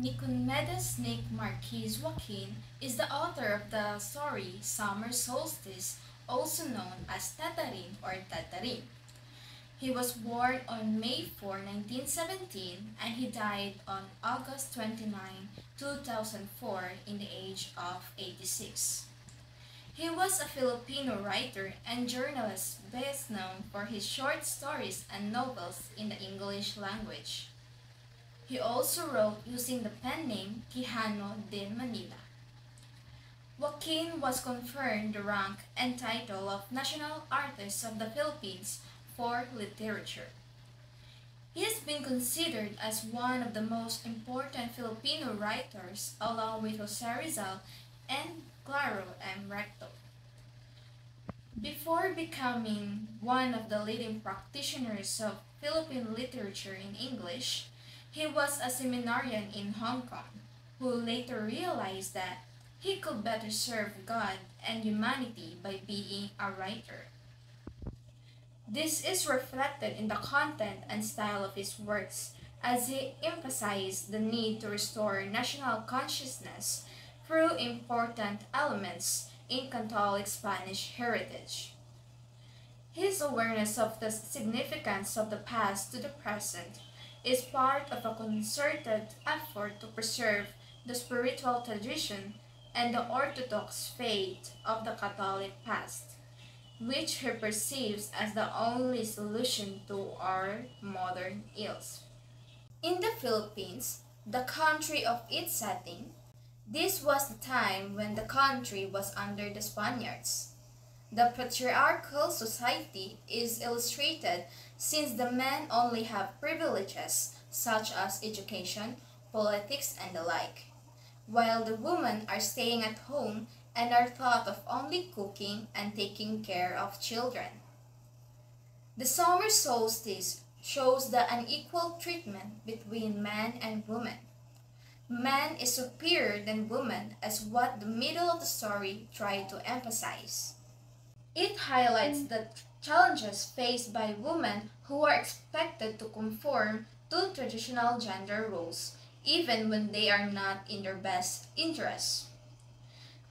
Nicomedes Nick Marquez Joaquin is the author of the story Summer Solstice, also known as Tatarin or Tatarin. He was born on May 4, 1917, and he died on August 29, 2004 in the age of 86. He was a Filipino writer and journalist best known for his short stories and novels in the English language. He also wrote using the pen name Quijano de Manila. Joaquin was conferred the rank and title of National Artist of the Philippines for Literature. He has been considered as one of the most important Filipino writers along with Jose Rizal and Claro M. Recto. Before becoming one of the leading practitioners of Philippine literature in English, he was a seminarian in Hong Kong, who later realized that he could better serve God and humanity by being a writer. This is reflected in the content and style of his works, as he emphasized the need to restore national consciousness through important elements in Catholic Spanish heritage. His awareness of the significance of the past to the present is part of a concerted effort to preserve the spiritual tradition and the orthodox faith of the Catholic past, which he perceives as the only solution to our modern ills. In the Philippines, the country of its setting, this was the time when the country was under the Spaniards. The patriarchal society is illustrated since the men only have privileges such as education, politics, and the like, while the women are staying at home and are thought of only cooking and taking care of children. The summer solstice shows the unequal treatment between man and woman. Man is superior than woman as what the middle of the story tried to emphasize. It highlights the challenges faced by women who are expected to conform to traditional gender roles, even when they are not in their best interests.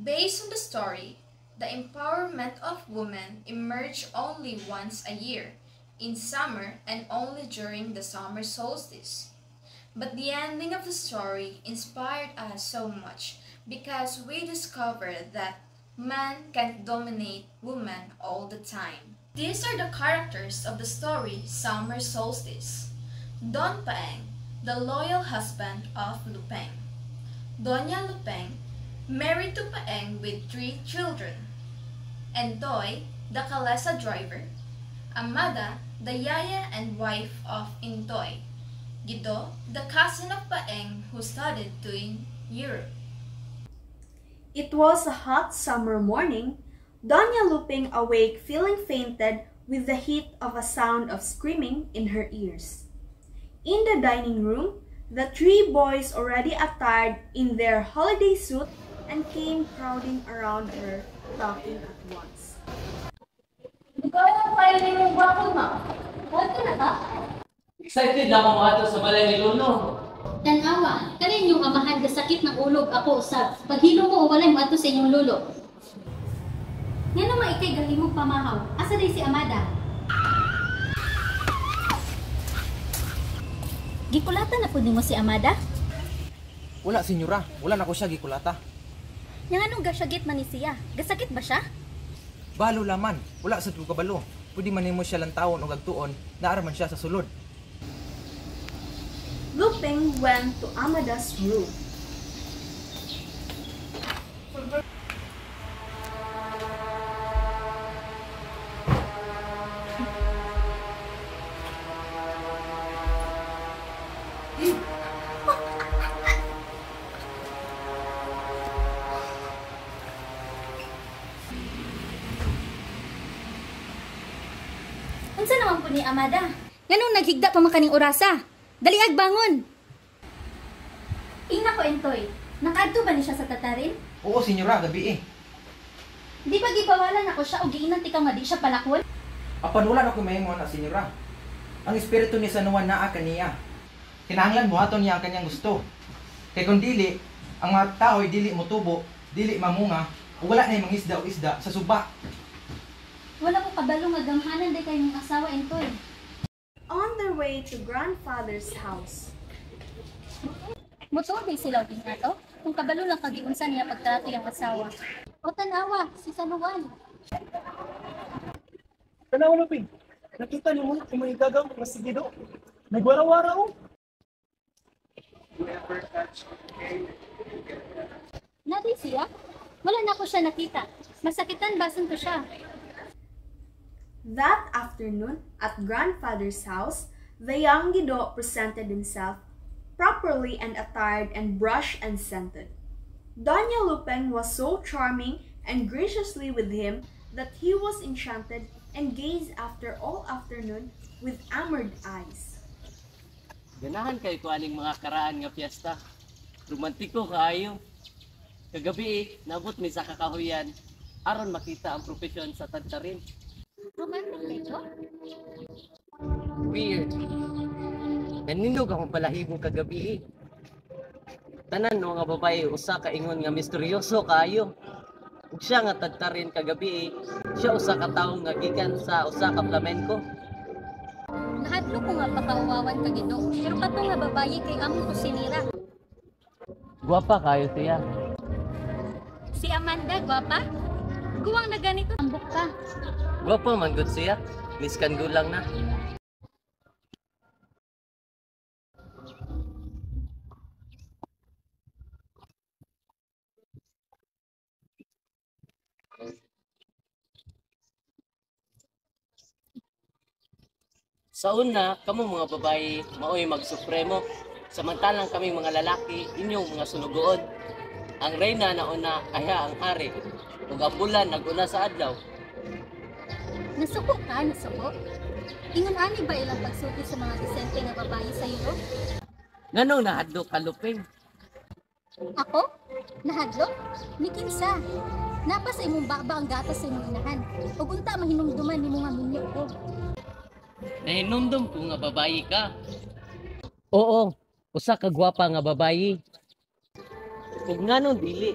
Based on the story, the empowerment of women emerged only once a year, in summer and only during the summer solstice. But the ending of the story inspired us so much because we discovered that man can't dominate woman all the time. These are the characters of the story Summer Solstice. Don Paeng, the loyal husband of Lupeng. Doña Lupeng, married to Paeng with 3 children. Entoy, the Calesa driver. Amada, the yaya and wife of Intoy. Guido, the cousin of Paeng who studied in Europe. It was a hot summer morning. Doña Luping awake feeling fainted with the heat of a sound of screaming in her ears. In the dining room, the 3 boys already attired in their holiday suit and came crowding around her, talking at once. Ikaw ang kayo ni mong gwapo, ma. Huwag ka na ba? Excited na ako mga sa balay ni Luno. Tanawa, kanin yung amahan ka sakit ng ulog ako sa paghilo mo o walay mo ato sa inyong lulo. Nga naman ikay galimong pamahaw. Asa day si Amada? Gikulata na po mo si Amada? Wala, senyora. Wala na ko siya gikulata. Yang anong gasyagit man ni siya? Gasakit ba siya? Balo laman. Wala sa tulo kabalo. Pwede man nimo siya lang taon o gagtuon, naaraman siya sa sulod. Luping went to Amada's room. Unsa naman po ni Amada? Nganong naghigda pa makaning orasa? Daliag bangon! Ina ko, Entoy. Nakadto ba ni siya sa Tatarin? Oo, senyora, gabi eh. Di ba gibawalan ako siya o giinan ikaw nga di siya palakon? Apan wala na ko mahimo na, senyora. Ang espiritu ni San Juan naa kaniya. Kinahanglan buhaton niya ang kanyang gusto. Kay kung dili, ang mga tao ay dili motubo, dili mamunga, o wala na yung mga isda o isda sa suba. Wala ko kabalo nga gamhanan day kay mong asawa intoy. On their way to grandfather's house, Motor day sila din nato. Kung kabalo lang kagiunsa niya pagtrato yung asawa. O tanawa, si Sanuan. Tanawa na, Ping. Nakita niyo mo kung may gagaw na si Gido. Nagwara-wara oh. Nadi siya? Wala na ko siya nakita. Masakitan basan ko siya. that afternoon at grandfather's house, the young Guido presented himself properly and attired and brushed and scented. Doña Lupeng was so charming and graciously with him that he was enchanted and gazed after all afternoon with enamored eyes. Ganahan kayo ko aning mga karaan nga piyesta. Romantiko kaayo. Kagabi nabot mi sa kakahuyan aron makita ang propesyon sa tadtarin. Romantic kayo? Weird. Nanindog akong palahibong kagabi. Tanan no nga babae usa ka ingon nga misteryoso kaayo. Ug siya nga tadtarin kagabi, siya usa ka tawo nga gikan sa usa ka flamenco. Nahadlo ko nga pakauwawan ka Gido. Pero kato nga babae kay among kusinira. Guwapa kayo siya. Si Amanda, gwapa? Guwang na ganito ambok ka. Guwapa man gud siya. Miskan gulang na. Sa una, kamo mga babae, maoy magsupremo. Samantalang kami mga lalaki, inyong mga sunugood. Ang reyna na una, kaya ang hari. Ug ang bulan naguna sa adlaw. Nasuko ka, nasuko? Ingon ani ba ilang pagsuti sa mga disente nga babae sa iyo? Nganong nahadlo ka Lupeng? Ako? Nahadlo? Ni kinsa? Napas imong baba ang gatas sa imong inahan. Ug unta mahinumduman nimo nga minyo ko. Nahinumdum ko nga babae ka. Oo, usa ka gwapa nga babae. Ug nganong dili?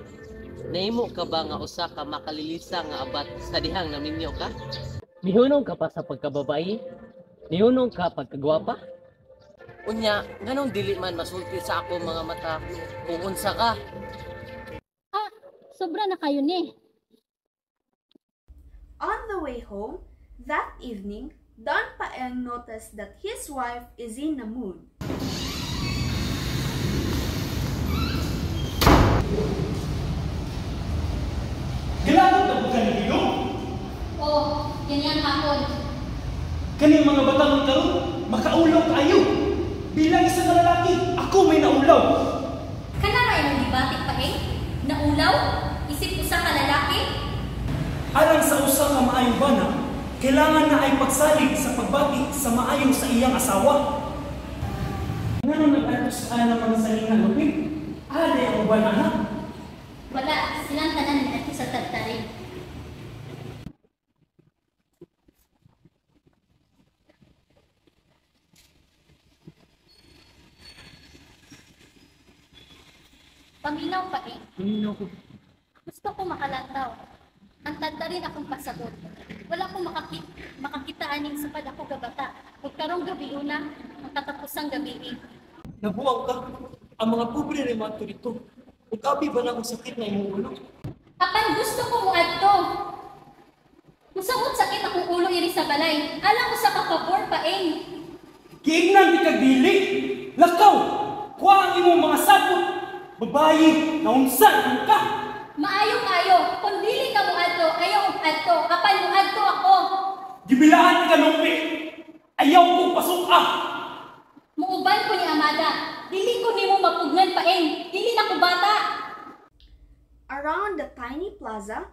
Nahimo ka ba nga usa ka makalilisa nga abat sa dihang naminyo ka? Nihunong ka pa sa pagkababae? Nihunong ka pagkagwapa? Unya, nganong dili man masulti sa ako mga mata kung unsa ka? Ah, sobra na kayo ni. On the way home, that evening, Don Paeng noticed that his wife is in a mood. Gilagot na po ka ni Gido. Oh, ganyan hapon. Kani mga batang karon, makaulaw kayo. Bilang isa na lalaki, ako may naulaw. Kana ra imong gibatik pa eh? Naulaw? Isip usa ka lalaki? Alang sa usa ka maayong bana, kailangan na ay pagsalig sa pagbati sa maayong sa iyang asawa. Ngano nag-atos ka naman sa iyang lupig? Ade ang bana na. Wala, silang tanan ni sa tagtarin. Paminaw pa eh. Gusto ko makalantaw. Ang tagtarin akong pasagot. Wala akong makakita aning sapad ako gabata. Huwag karong gabi una, ang katapusang gabi eh. Nabuwag ka. Ang mga pobre rin mga dito. Ug abi ba na akong sakit na imong ulo? Apan gusto ko mo adto. Musawot sakit akong ulo iri sa balay. Alam ko sa kapabor pa eh. Giignan di kag dili. Lakaw. Kuha ang imong mga sapot. Babayi na unsan ka. Maayo-ayo, kung dili ka mo adto, ayaw og adto. Apan mo adto ako. Gibilaan ka lumpi. Ayaw kong pasuka. Muuban ko ni Amada. Dili ko nimo mapugnan pa eh. Dili na ko bata. Around the tiny plaza,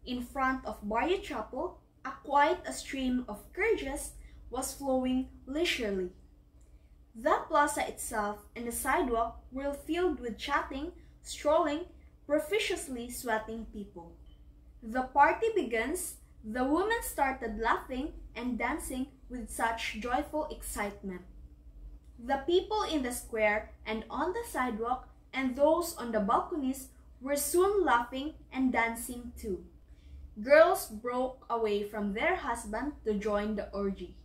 in front of Barrio Chapel, quite a stream of carriages was flowing leisurely. The plaza itself and the sidewalk were filled with chatting, strolling, profusely sweating people. The party begins, the women started laughing and dancing with such joyful excitement. The people in the square and on the sidewalk and those on the balconies were soon laughing and dancing too. Girls broke away from their husband to join the orgy.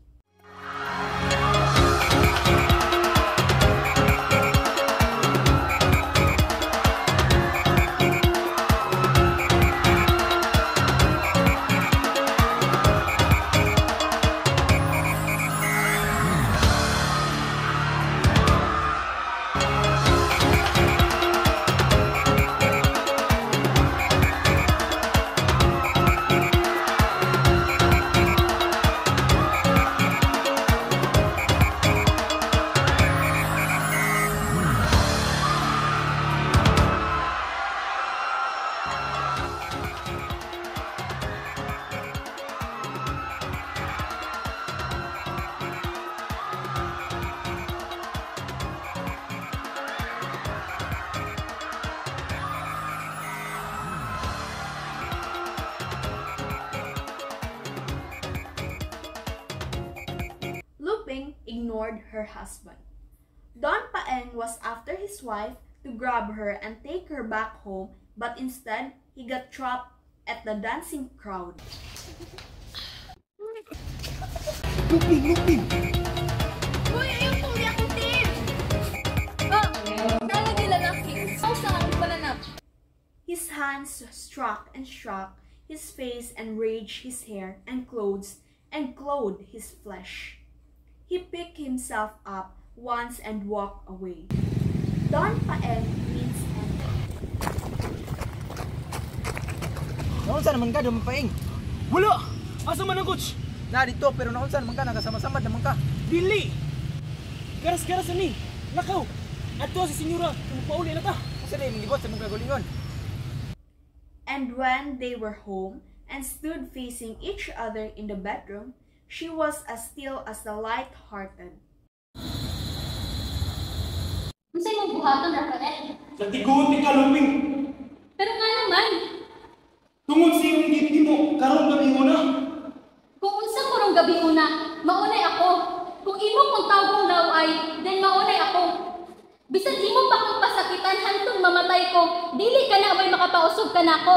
Luping ignored her husband. Don Paeng was after his wife to grab her and take her back home, but instead, he got trapped at the dancing crowd. Luping! Uy, ayaw pong yakutin! Nalagay lalaki. Saan pala na? His hands struck and struck his face and raged his hair and clothes and clawed his flesh. He picked himself up once and walked away. Don Paeng means end. Naunsa naman ka, Don Paeng? Wala! Asa man ang coach? Na dito, pero naunsa naman ka, nagasama-sama naman ka. Dili! Garas-garas ni. Nakaw! Ato si senyora, pauli na ta. Kasi na yung gibot sa mga gagulingon. And when they were home and stood facing each other in the bedroom, she was as still as the light-hearted. Unsay mong buhaton, Rafael? Nagtiguti ka, Luping. Pero nga naman, Tungod sa iyong giti mo, karon gabi mo na. kung unsa ko rong gabi una, maunay ako. Kung imo kong tawgong daw ay, then maunay ako. Bisan imo pa kong pasakitan hantong mamatay ko, dili ka na may makapausog ka na ako.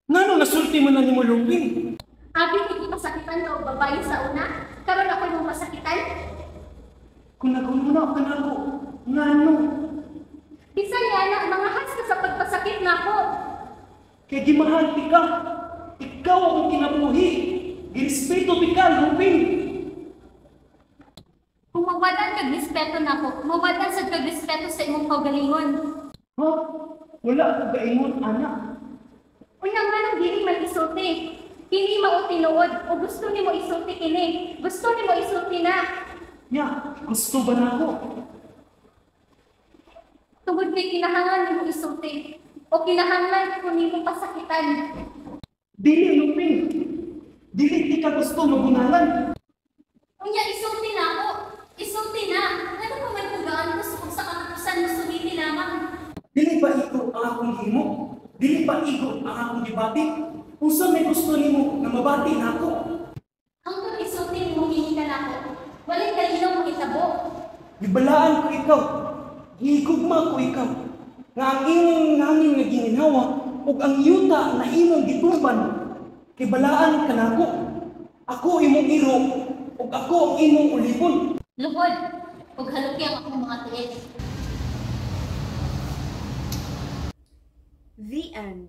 Ngano nasulti mo na ni mo, Luping? Abi hindi pasakitan ka o babae sa una, karon ako yung masakitan. Kung naguluna ka na ako, ngano? Bisan nga na, mangahas ka sa pagpasakit na ako. Kay gimahanti ka. Ikaw akong kinabuhi. Girespeto ti ka, Luping. Kung mawadan kag respeto na ako, mawadan sa kag respeto sa imong kaugalingon. Ha? Wala ka gaingon, anak. Una nga nang dili man isulti. Hindi mao tinuod o gusto nimo isulti kini. Gusto nimo isulti na. Ya, gusto ba na ako? Tungod kay kinahanglan nimo isulti o kinahanglan ko nimo pasakitan. Dili, Luping. Dili di ka gusto magunalan. Unya isulti na ako. Isulti na. Ano pa may pugaan gusto kung sa katapusan mo sumiti lamang. Dili ba ito ang akong himo? Dili ba ito ang akong gibati? Kung saan may gusto nimo na mabati na ako? Hangtod isulti nimo hinikan ako. Walay kalinaw mo itabo. Gibalaan ko ikaw. Gigugma ko ikaw. Nga ang imong nangin nga gininhawa ug ang yuta na imong gitumban. Kay balaan ka na ako. Ako imong iro ug ako ang imong ulipon. Lugod. Ug haluki ang akong mga tiil. The end.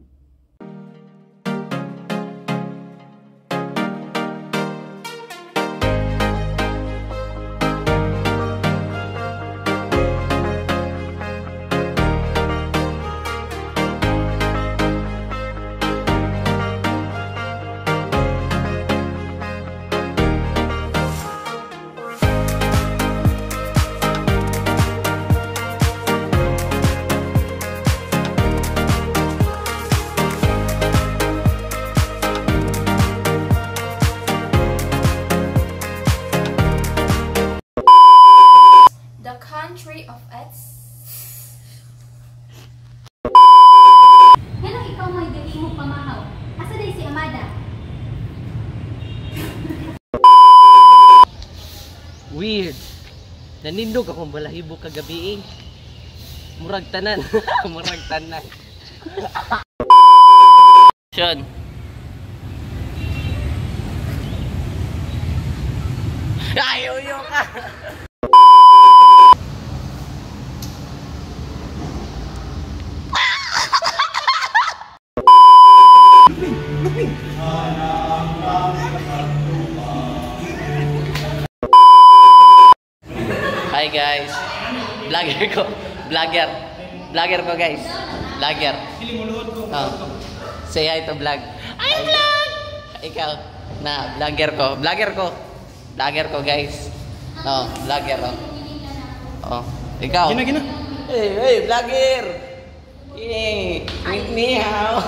The country of Ets. Hello, ikaw may dili mo pamahaw. Asa day si Amada? Weird. Nanindog akong balahibo kagabi eh. Murag tanan. Murag tanan. Sean. Ay, uyo ka. Hi guys. Vlogger ko. Vlogger. Vlogger ko guys. Vlogger. Oh. Say hi to vlog. Hi vlog. Ikaw na vlogger ko. Vlogger ko. Vlogger ko guys. Oh, vlogger oh. Oh, ikaw. Gina, gina. Hey, hey, vlogger. Ni hao.